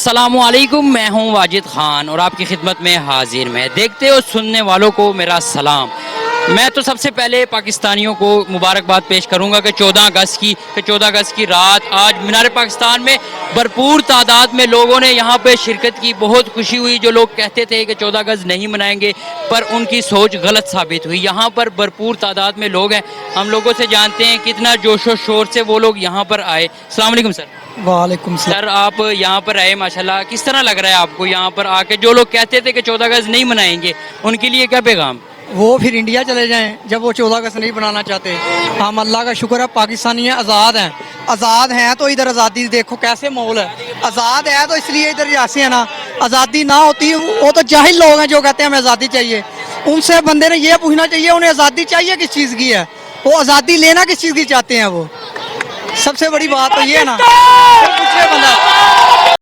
अस्सलामुअलैकुम, मैं हूं वाजिद खान और आपकी खिदमत में हाजिर मैं। देखते हो सुनने वालों को मेरा सलाम। मैं तो सबसे पहले पाकिस्तानियों को मुबारकबाद पेश करूंगा कि 14 अगस्त की रात आज मीनार पाकिस्तान में भरपूर तादाद में लोगों ने यहाँ पे शिरकत की। बहुत खुशी हुई। जो लोग कहते थे कि 14 अगस्त नहीं मनाएंगे, पर उनकी सोच गलत साबित हुई। यहाँ पर भरपूर तादाद में लोग हैं। हम लोगों से जानते हैं कितना जोशो शोर से वो लोग यहाँ पर आए। अस्सलाम वालेकुम सर। वालेकुम सलाम। सर, आप यहाँ पर आए, माशाल्लाह, किस तरह लग रहा है आपको यहाँ पर आके? जो लोग कहते थे कि 14 अगस्त नहीं मनाएंगे, उनके लिए क्या पैगाम? वो फिर इंडिया चले जाएं जब वो 14 अगस्त नहीं बनाना चाहते। हम अल्लाह का शुक्र है पाकिस्तानी हैं, आज़ाद हैं तो इधर आज़ादी देखो कैसे माहौल है। आज़ाद है तो इसलिए इधर ऐसे है ना। आज़ादी ना होती वो तो जाहिल लोग हैं जो कहते हैं हमें आज़ादी चाहिए। उनसे बंदे ने ये पूछना चाहिए उन्हें आज़ादी चाहिए किस चीज़ की है, वो आज़ादी लेना किस चीज़ की चाहते हैं। वो सबसे बड़ी बात तो ये है ना, पूछे बंदा